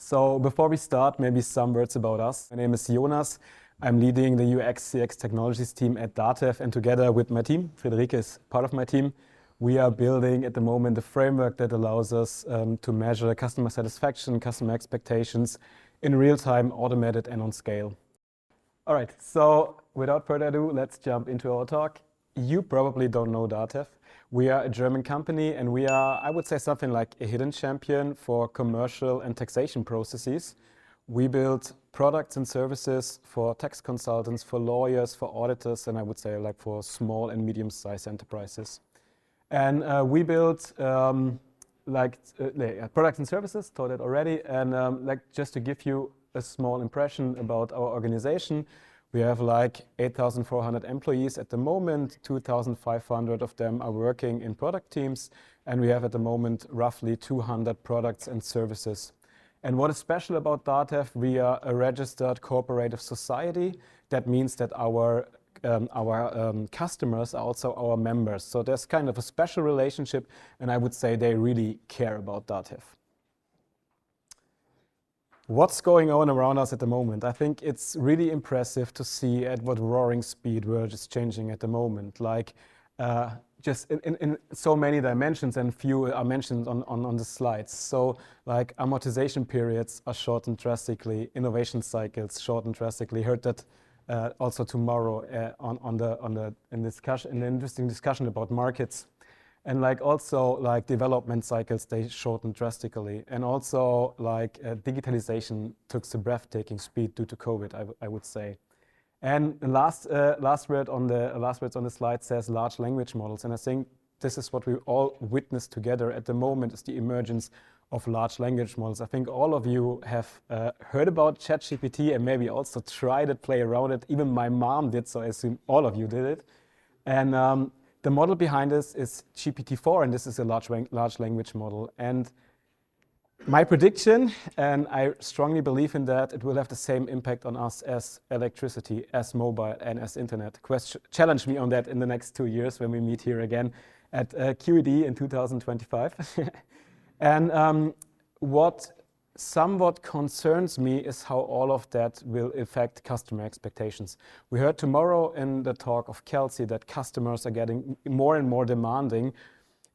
So before we start, maybe some words about us. My name is Jonas. I'm leading the UX CX Technologies team at DATEV, and together with my team, Friederike is part of my team, we are building at the moment a framework that allows us to measure customer satisfaction, customer expectations in real time, automated and on scale. All right, so without further ado, let's jump into our talk. You probably don't know DATEV. We are a German company, and we are, I would say, something like a hidden champion for commercial and taxation processes. We build products and services for tax consultants, for lawyers, for auditors, and I would say like for small and medium-sized enterprises. And we build products and services, taught it already, and just to give you a small impression about our organization, we have like 8,400 employees at the moment. 2,500 of them are working in product teams, and we have at the moment roughly 200 products and services. And what is special about DATEV, we are a registered cooperative society. That means that our customers are also our members. So there's kind of a special relationship, and I would say they really care about DATEV. What's going on around us at the moment? I think it's really impressive to see at what roaring speed we're just changing at the moment. Like just in so many dimensions, and few are mentioned on the slides. So like amortization periods are shortened drastically, innovation cycles shortened drastically. Heard that also tomorrow in the interesting discussion about markets. And like also like development cycles, they shortened drastically. And also like digitalization took some breathtaking speed due to COVID, I would say. And the last words on the slide says large language models. And I think this is what we all witness together at the moment, is the emergence of large language models. I think all of you have heard about ChatGPT and maybe also tried it, play around it. Even my mom did, so I assume all of you did it. And the model behind this is GPT-4, and this is a large language model. And my prediction, and I strongly believe in that, it will have the same impact on us as electricity, as mobile, and as internet. Challenge me on that in the next 2 years when we meet here again at QED in 2025. And what somewhat concerns me is how all of that will affect customer expectations. We heard tomorrow in the talk of Kelsey that customers are getting more and more demanding.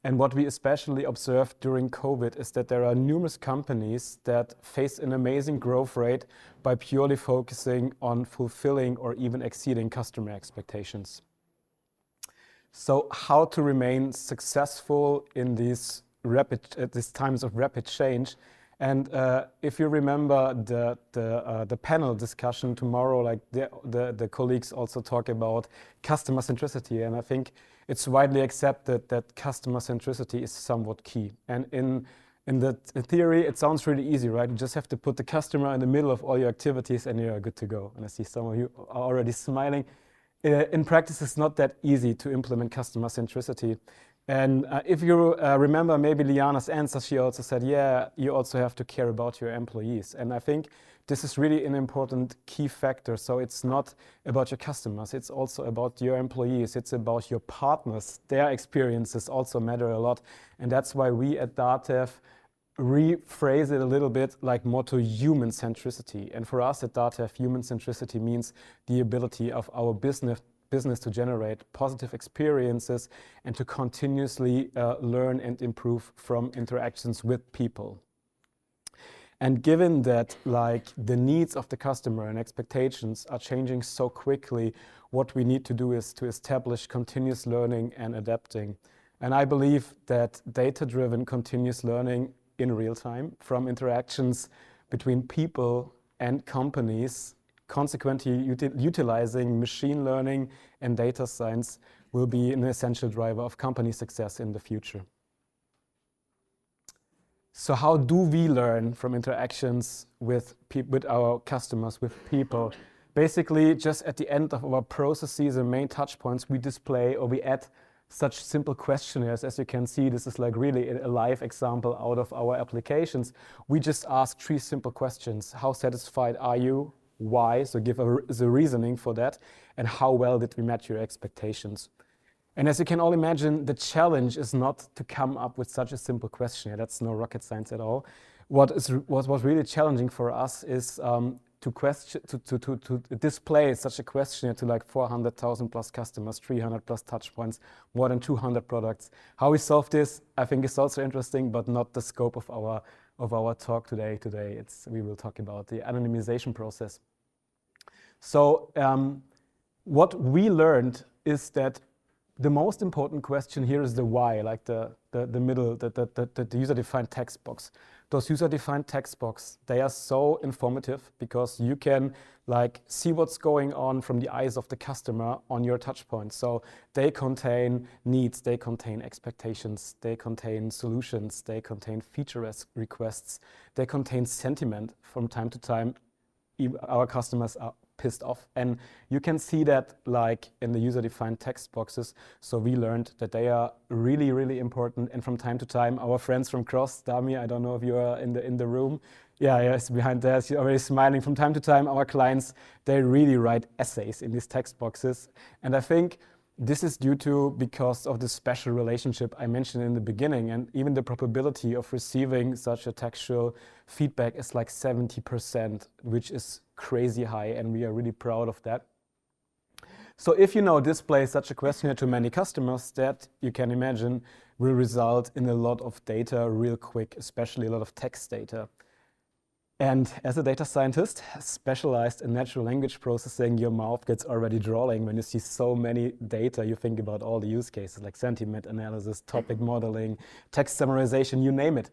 And what we especially observed during COVID is that there are numerous companies that face an amazing growth rate by purely focusing on fulfilling or even exceeding customer expectations. So how to remain successful in these times of rapid change? And if you remember the panel discussion tomorrow, like the colleagues also talk about customer centricity, and I think it's widely accepted that customer centricity is somewhat key. And in the theory, it sounds really easy, right? You just have to put the customer in the middle of all your activities, and you're good to go. And I see some of you are already smiling. In practice, it's not that easy to implement customer centricity. And if you remember maybe Liana's answer, she also said, yeah, you also have to care about your employees. And I think this is really an important key factor. So it's not about your customers, it's also about your employees, it's about your partners. Their experiences also matter a lot. And that's why we at DATEV rephrase it a little bit like more to human centricity. And for us at DATEV, human centricity means the ability of our business to generate positive experiences and to continuously learn and improve from interactions with people. And given that like the needs of the customer and expectations are changing so quickly, what we need to do is to establish continuous learning and adapting. And I believe that data-driven continuous learning in real time from interactions between people and companies, consequently utilizing machine learning and data science, will be an essential driver of company success in the future. So how do we learn from interactions with our customers, with people? Basically, just at the end of our processes and main touch points, we display or we add such simple questionnaires. As you can see, this is like really a live example out of our applications. We just ask 3 simple questions. How satisfied are you? Why? So give the reasoning for that. And how well did we match your expectations? And as you can all imagine, the challenge is not to come up with such a simple questionnaire. That's no rocket science at all. what was really challenging for us is to display such a questionnaire to like 400,000 plus customers, 300 plus touch points, more than 200 products. How we solve this, I think, is also interesting, but not the scope of our talk today. We will talk about the anonymization process. So what we learned is that the most important question here is the why, like the middle, the user-defined text box. Those user-defined text box, they are so informative because you can like see what's going on from the eyes of the customer on your touch point. So they contain needs, they contain expectations, they contain solutions, they contain feature requests, they contain sentiment. From time to time, our customers are pissed off, and you can see that like in the user-defined text boxes. So we learned that they are really, really important. And from time to time, our friends from Cross, Dami, I don't know if you are in the room. Yeah, yes, behind there, she's already smiling. From time to time, our clients, they really write essays in these text boxes. And I think this is because of the special relationship I mentioned in the beginning, and even the probability of receiving such a textual feedback is like 70%, which is crazy high, and we are really proud of that. So if you now display such a questionnaire to many customers, that you can imagine will result in a lot of data real quick, especially a lot of text data. And as a data scientist specialized in natural language processing, your mouth gets already drooling when you see so many data. You think about all the use cases like sentiment analysis, topic modeling, text summarization, you name it.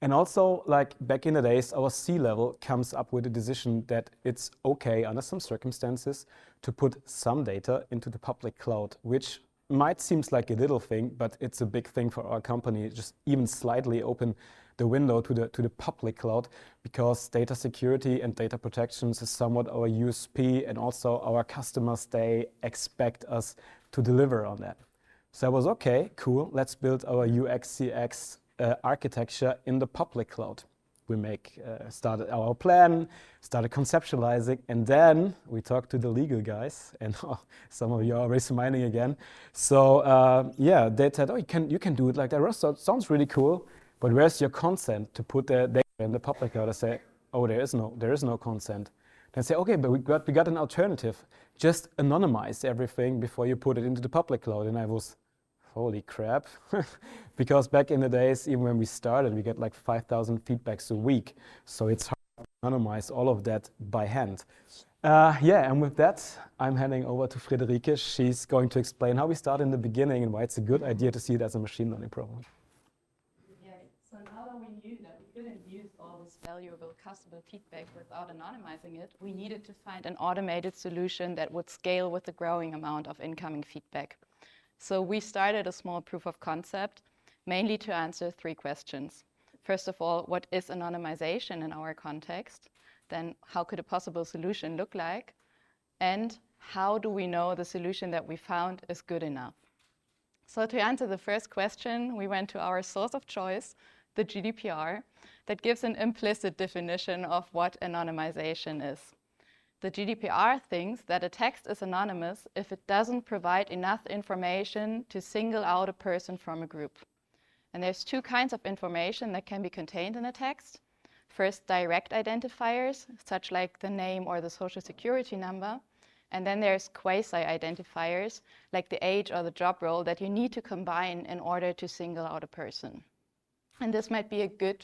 And also, like back in the days, our C-level comes up with a decision that it's okay under some circumstances to put some data into the public cloud, which might seem like a little thing, but it's a big thing for our company. Just even slightly open the window to the public cloud, because data security and data protections is somewhat our USP, and also our customers, they expect us to deliver on that. So I was okay, cool, let's build our UX/CX architecture in the public cloud. We started our plan, started conceptualizing, and then we talked to the legal guys, and some of you are already smiling again. So yeah, they said, oh, you can do it like that. So it sounds really cool, but where's your consent to put the data in the public cloud? I say, oh, there is no consent. Then say, okay, but we got an alternative. Just anonymize everything before you put it into the public cloud. And I was, holy crap, because back in the days, even when we started, we get like 5,000 feedbacks a week. So it's hard to anonymize all of that by hand. Yeah, and with that, I'm handing over to Friederike. She's going to explain how we started in the beginning and why it's a good idea to see it as a machine learning problem. Yeah, so now that we knew that we couldn't use all this valuable customer feedback without anonymizing it, we needed to find an automated solution that would scale with the growing amount of incoming feedback. So we started a small proof of concept, mainly to answer 3 questions. First of all, what is anonymization in our context? Then how could a possible solution look like? And how do we know the solution that we found is good enough? So to answer the first question, we went to our source of choice, the GDPR, that gives an implicit definition of what anonymization is. The GDPR thinks that a text is anonymous if it doesn't provide enough information to single out a person from a group. And there's 2 kinds of information that can be contained in a text. First, direct identifiers, such like the name or the social security number. And then there's quasi-identifiers, like the age or the job role that you need to combine in order to single out a person. And this might be a good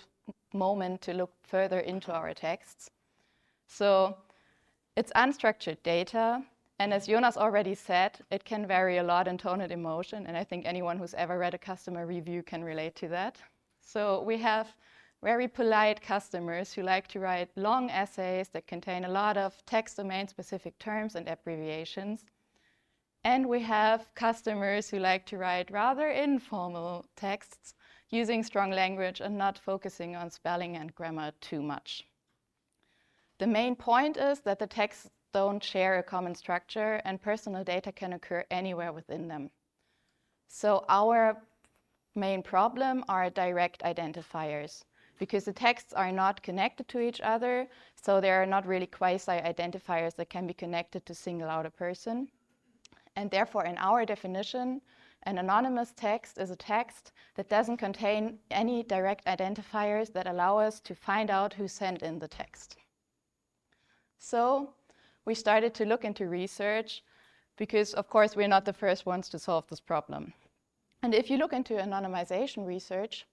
moment to look further into our texts. So it's unstructured data, and as Jonas already said, it can vary a lot in tone and emotion, and I think anyone who's ever read a customer review can relate to that. So we have very polite customers who like to write long essays that contain a lot of text domain-specific terms and abbreviations. And we have customers who like to write rather informal texts using strong language and not focusing on spelling and grammar too much. The main point is that the texts don't share a common structure and personal data can occur anywhere within them. So our main problem are direct identifiers, because the texts are not connected to each other, so there are not really quasi-identifiers that can be connected to single out a person. And therefore, in our definition, An anonymous text is a text that doesn't contain any direct identifiers that allow us to find out who sent in the text. So we started to look into research because, of course, we're not the first ones to solve this problem. And if you look into anonymization research,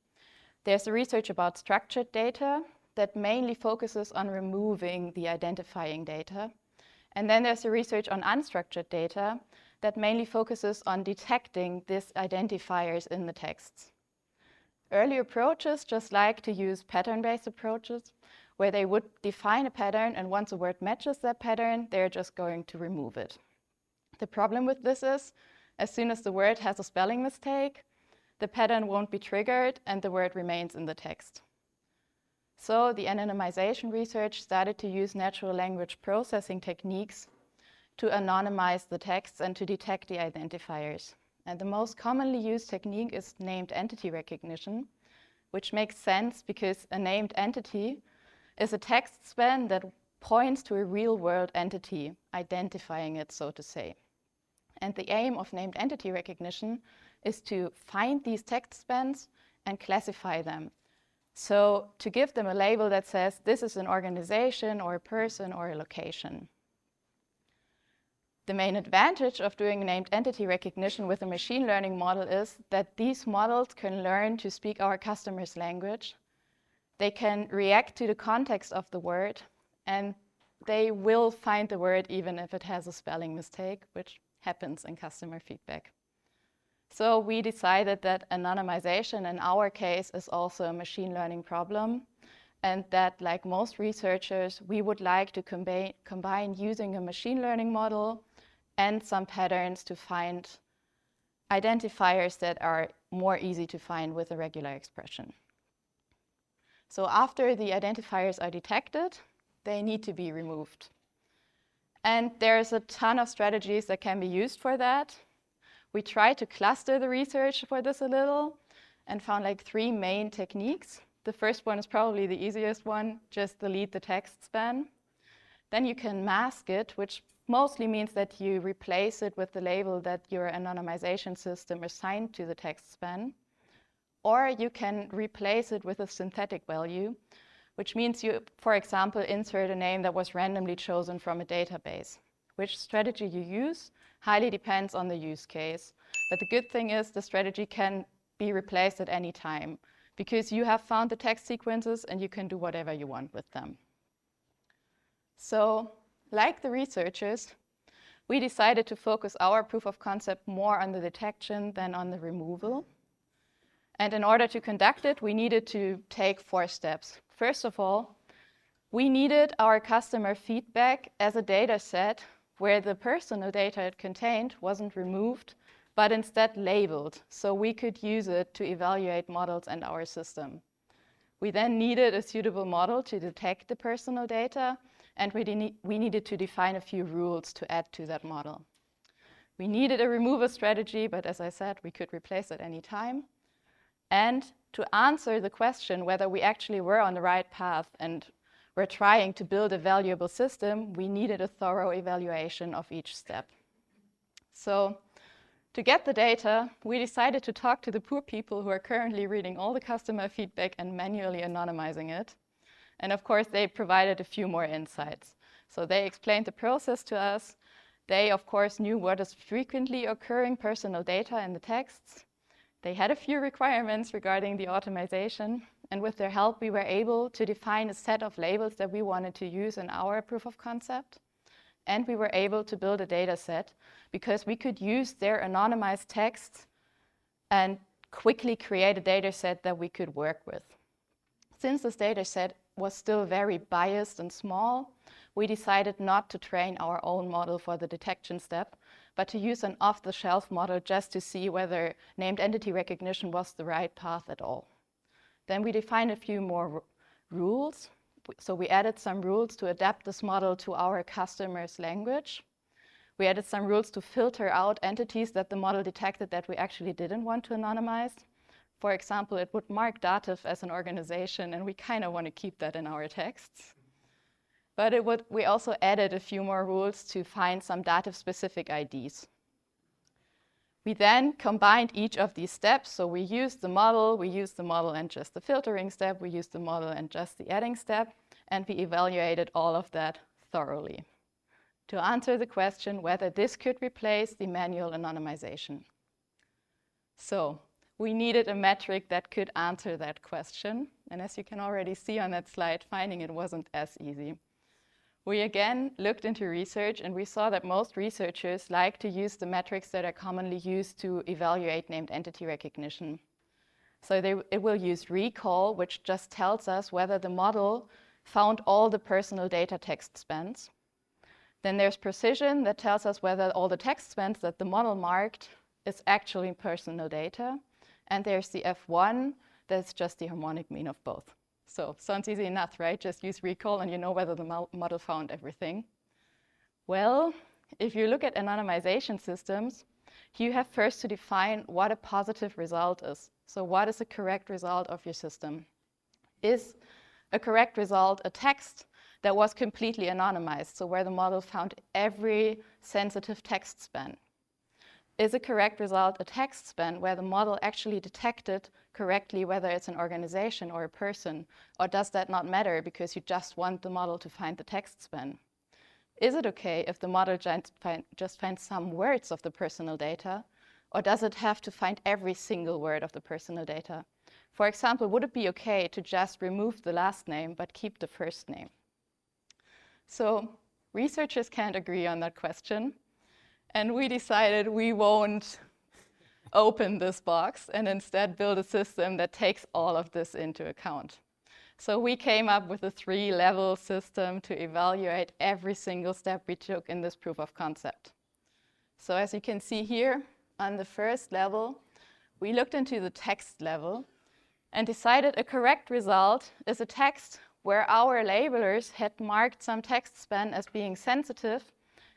there's a research about structured data that mainly focuses on removing the identifying data. And then there's a research on unstructured data that mainly focuses on detecting these identifiers in the texts. Early approaches just like to use pattern-based approaches, where they would define a pattern, and once a word matches that pattern, they're just going to remove it. The problem with this is, as soon as the word has a spelling mistake, the pattern won't be triggered and the word remains in the text. So the anonymization research started to use natural language processing techniques to anonymize the texts and to detect the identifiers. And the most commonly used technique is named entity recognition, which makes sense because a named entity is a text span that points to a real-world entity, identifying it, so to say. And the aim of named entity recognition is to find these text spans and classify them. So to give them a label that says this is an organization or a person or a location. The main advantage of doing named entity recognition with a machine learning model is that these models can learn to speak our customer's language. They can react to the context of the word, and they will find the word even if it has a spelling mistake, which happens in customer feedback. So we decided that anonymization in our case is also a machine learning problem, and that, like most researchers, we would like to combine using a machine learning model and some patterns to find identifiers that are more easy to find with a regular expression. So after the identifiers are detected, they need to be removed. And there's a ton of strategies that can be used for that. We tried to cluster the research for this a little and found like 3 main techniques. The first one is probably the easiest one, just delete the text span. Then you can mask it, which mostly means that you replace it with the label that your anonymization system assigned to the text span. Or you can replace it with a synthetic value, which means you, for example, insert a name that was randomly chosen from a database. Which strategy you use highly depends on the use case. But the good thing is the strategy can be replaced at any time because you have found the text sequences and you can do whatever you want with them. So, like the researchers, we decided to focus our proof of concept more on the detection than on the removal. And in order to conduct it, we needed to take 4 steps. First of all, we needed our customer feedback as a data set where the personal data it contained wasn't removed, but instead labeled, so we could use it to evaluate models and our system. We then needed a suitable model to detect the personal data, and we needed to define a few rules to add to that model. We needed a removal strategy, but as I said, we could replace it any time. And to answer the question whether we actually were on the right path and were trying to build a valuable system, we needed a thorough evaluation of each step. So to get the data, we decided to talk to the poor people who are currently reading all the customer feedback and manually anonymizing it. And of course, they provided a few more insights. So they explained the process to us. They, of course, knew what is frequently occurring personal data in the texts. They had a few requirements regarding the automation, and with their help, we were able to define a set of labels that we wanted to use in our proof of concept. And we were able to build a data set because we could use their anonymized texts and quickly create a data set that we could work with. Since this data set was still very biased and small, we decided not to train our own model for the detection step, but to use an off-the-shelf model just to see whether named entity recognition was the right path at all. Then we defined a few more rules. So we added some rules to adapt this model to our customer's language. We added some rules to filter out entities that the model detected that we actually didn't want to anonymize. For example, it would mark DATEV as an organization, and we kind of want to keep that in our texts. But we also added a few more rules to find some DATEV-specific IDs. We then combined each of these steps. So we used the model and just the filtering step, we used the model and just the adding step, and we evaluated all of that thoroughly to answer the question whether this could replace the manual anonymization. So we needed a metric that could answer that question. And as you can already see on that slide, finding it wasn't as easy. We again looked into research, and we saw that most researchers like to use the metrics that are commonly used to evaluate named entity recognition. So it will use recall, which just tells us whether the model found all the personal data text spans. Then there's precision, that tells us whether all the text spans that the model marked is actually personal data. And there's the F1, that's just the harmonic mean of both. So sounds easy enough, right? Just use recall and you know whether the model found everything. Well, if you look at anonymization systems, you have first to define what a positive result is. So what is a correct result of your system? Is a correct result a text that was completely anonymized, so where the model found every sensitive text span? Is a correct result a text span where the model actually detected correctly whether it's an organization or a person? Or does that not matter because you just want the model to find the text span? Is it okay if the model just finds some words of the personal data? Or does it have to find every single word of the personal data? For example, would it be okay to just remove the last name but keep the first name? So researchers can't agree on that question. And we decided we won't open this box and instead build a system that takes all of this into account. So we came up with a 3-level system to evaluate every single step we took in this proof of concept. So as you can see here, on the first level, we looked into the text level and decided a correct result is a text where our labelers had marked some text span as being sensitive,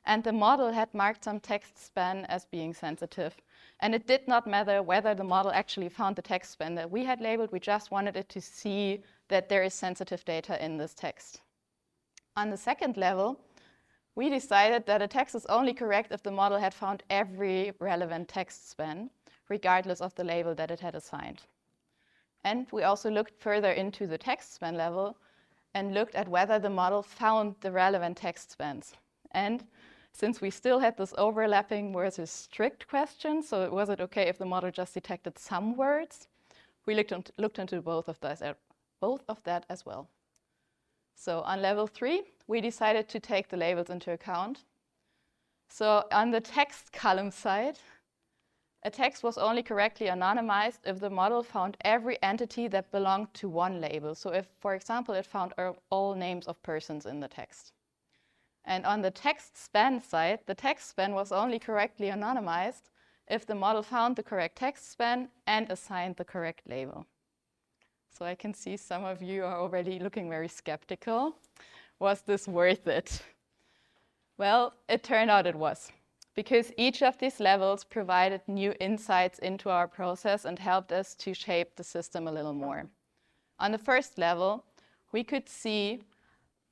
and the model had marked some text span as being sensitive. And it did not matter whether the model actually found the text span that we had labeled. We just wanted it to see that there is sensitive data in this text. On the second level, we decided that a text is only correct if the model had found every relevant text span, regardless of the label that it had assigned. And we also looked further into the text span level and looked at whether the model found the relevant text spans. And since we still had this overlapping versus strict question, so was it okay if the model just detected some words? We looked into both of that as well. So on level 3, we decided to take the labels into account. So on the text column side, a text was only correctly anonymized if the model found every entity that belonged to one label. So if, for example, it found all names of persons in the text. And on the text span side, the text span was only correctly anonymized if the model found the correct text span and assigned the correct label. So I can see some of you are already looking very skeptical. Was this worth it? Well, it turned out it was, because each of these levels provided new insights into our process and helped us to shape the system a little more. On the first level, we could see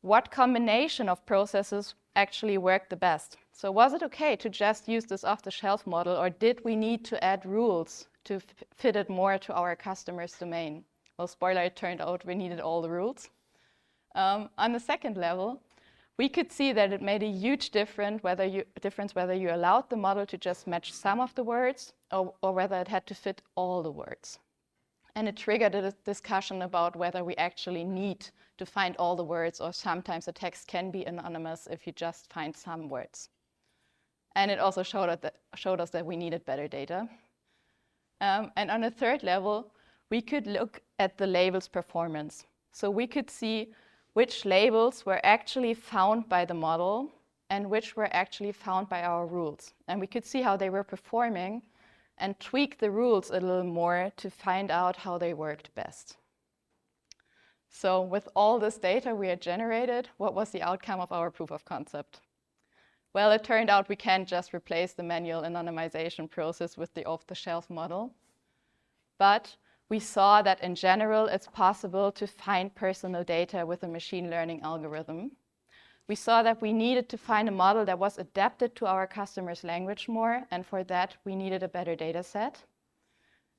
what combination of processes actually worked the best. So was it okay to just use this off-the-shelf model, or did we need to add rules to fit it more to our customer's domain? Well, spoiler, it turned out we needed all the rules. On the second level, we could see that it made a huge difference whether you allowed the model to just match some of the words or whether it had to fit all the words. And it triggered a discussion about whether we actually need to find all the words, or sometimes a text can be anonymous if you just find some words. And it also showed us that we needed better data. And on the third level, we could look at the labels' performance. So we could see which labels were actually found by the model and which were actually found by our rules. And we could see how they were performing and tweak the rules a little more to find out how they worked best. So with all this data we had generated, what was the outcome of our proof of concept? Well, it turned out we can't just replace the manual anonymization process with the off-the-shelf model. But we saw that in general, it's possible to find personal data with a machine learning algorithm. we saw that we needed to find a model that was adapted to our customers' language more, and for that, we needed a better data set.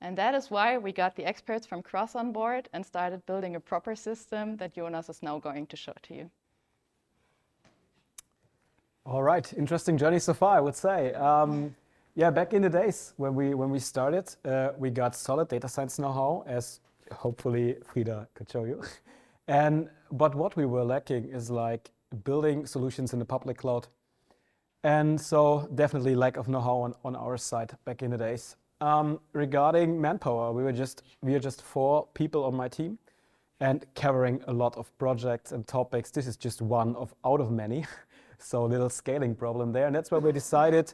And that is why we got the experts from Cross on board and started building a proper system that Jonas is now going to show to you. All right, interesting journey so far, I would say. Yeah, back in the days when we started, we got solid data science know-how, as hopefully Frida could show you. But what we were lacking is like building solutions in the public cloud. And so definitely lack of know-how on our side back in the days. Regarding manpower, we are just 4 people on my team and covering a lot of projects and topics. This is just one out of many. So a little scaling problem there. And that's why we decided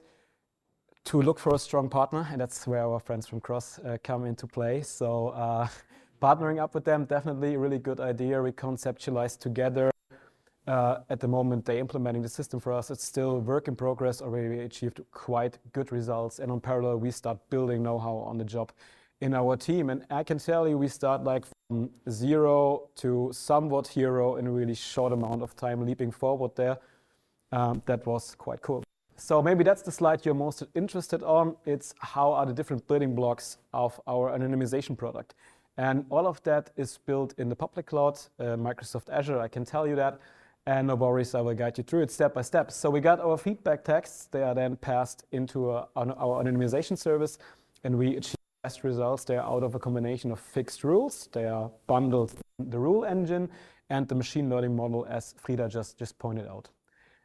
to look for a strong partner. And that's where our friends from Cross come into play. So partnering up with them, definitely a really good idea. We conceptualized together. At the moment, they're implementing the system for us. It's still work in progress. Already we achieved quite good results. And on parallel, we start building know-how on the job in our team. And I can tell you, we start like from 0 to somewhat hero in a really short amount of time, leaping forward there. That was quite cool. So maybe that's the slide you're most interested on. It's how are the different building blocks of our anonymization product. And all of that is built in the public cloud, Microsoft Azure, I can tell you that. And no worries, I will guide you through it step by step. So we got our feedback texts. They are then passed into our anonymization service, and we achieve best results. They are out of a combination of fixed rules. They are bundled in the rule engine and the machine learning model, as Frida just pointed out.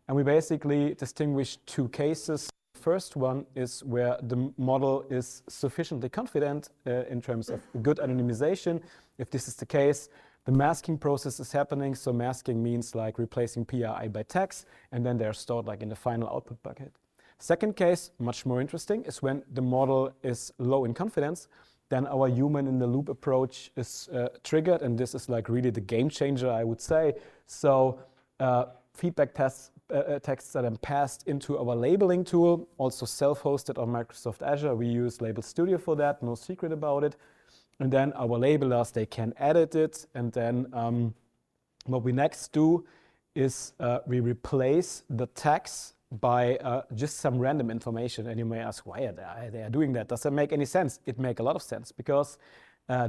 And we basically distinguish 2 cases. The first one is where the model is sufficiently confident in terms of good anonymization. If this is the case, the masking process is happening. So masking means like replacing PII by tags, and then they're stored like in the final output bucket. Second case, much more interesting, is when the model is low in confidence. Then our human in the loop approach is triggered, and this is like really the game changer, I would say. So feedback texts are then passed into our labeling tool, also self-hosted on Microsoft Azure. We use Label Studio for that, no secret about it. And then our labelers, they can edit it. And then what we next do is we replace the tags by just some random information. And you may ask, why are they doing that? Does that make any sense? It makes a lot of sense, because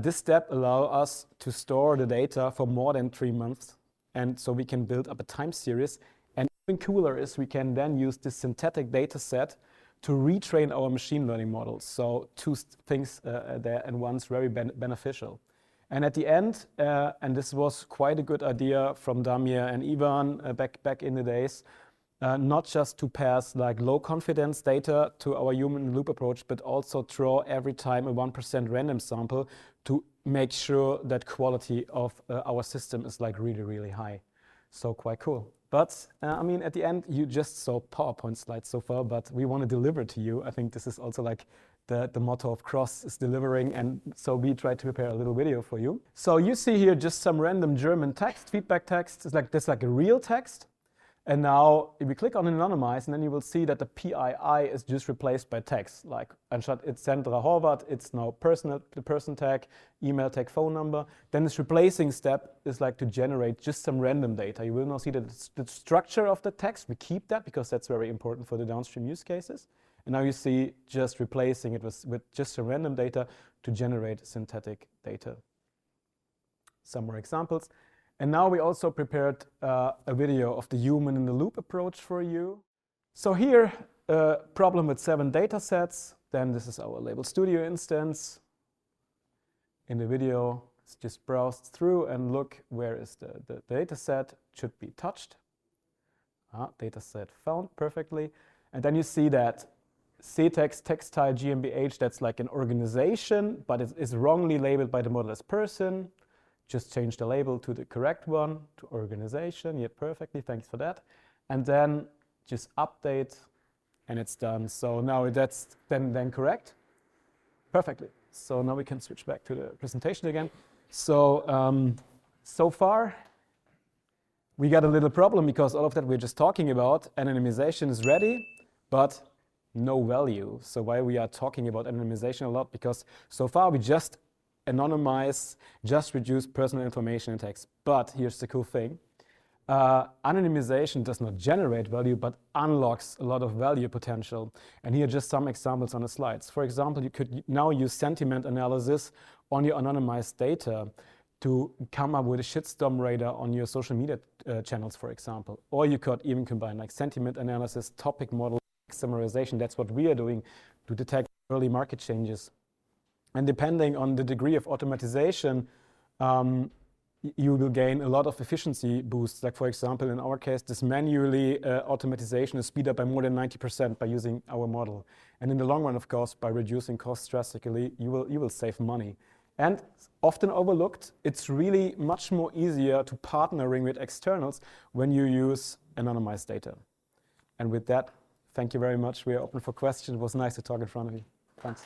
this step allows us to store the data for more than 3 months. And so we can build up a time series. And even cooler is we can then use this synthetic data set to retrain our machine learning models. So 2 things there, and one's very beneficial. And at the end, and this was quite a good idea from Damir and Ivan back in the days, not just to pass like low confidence data to our human loop approach, but also draw every time a 1% random sample to make sure that quality of our system is like really, really high. So quite cool. But I mean, at the end, you just saw PowerPoint slides so far, but we want to deliver to you. I think this is also like the motto of Cross is delivering. And so we tried to prepare a little video for you. So you see here just some random German text, feedback text. It's like this, like a real text. And now if we click on Anonymize, and then you will see that the PII is just replaced by text. Like, anstatt it's Sandra Horvath, it's now the person tag, email tag, phone number. Then this replacing step is like to generate just some random data. You will now see that it's the structure of the text. We keep that because that's very important for the downstream use cases. And now you see just replacing it with just some random data to generate synthetic data. Some more examples. And now we also prepared a video of the human in the loop approach for you. So here, problem with 7 data sets. Then this is our Label Studio instance. In the video, it's just browsed through and look where is the data set. Should be touched. Data set found perfectly. And then you see that CTEX, textile, GmbH, that's like an organization, but it is wrongly labeled by the model as person. Just change the label to the correct one, to organization. Yeah, perfectly, thanks for that. And then just update, and it's done. So now that's then correct. Perfectly. So now we can switch back to the presentation again. So, so far, we got a little problem because all of that we're just talking about, anonymization is ready, but no value. So why we are talking about anonymization a lot? Because so far we just anonymize, just reduce personal information in text. But here's the cool thing. anonymization does not generate value, but unlocks a lot of value potential. And here are just some examples on the slides. For example, you could now use sentiment analysis on your anonymized data to come up with a shitstorm radar on your social media channels, for example. Or you could even combine like sentiment analysis, topic model, summarization. That's what we are doing to detect early market changes. And depending on the degree of automatization, you will gain a lot of efficiency boosts. Like for example, in our case, this manually automatization is speed up by more than 90% by using our model. And in the long run, of course, by reducing costs drastically, you will save money. And often overlooked, it's really much more easier to partnering with externals when you use anonymized data. And with that, thank you very much. We are open for questions. It was nice to talk in front of you. Thanks.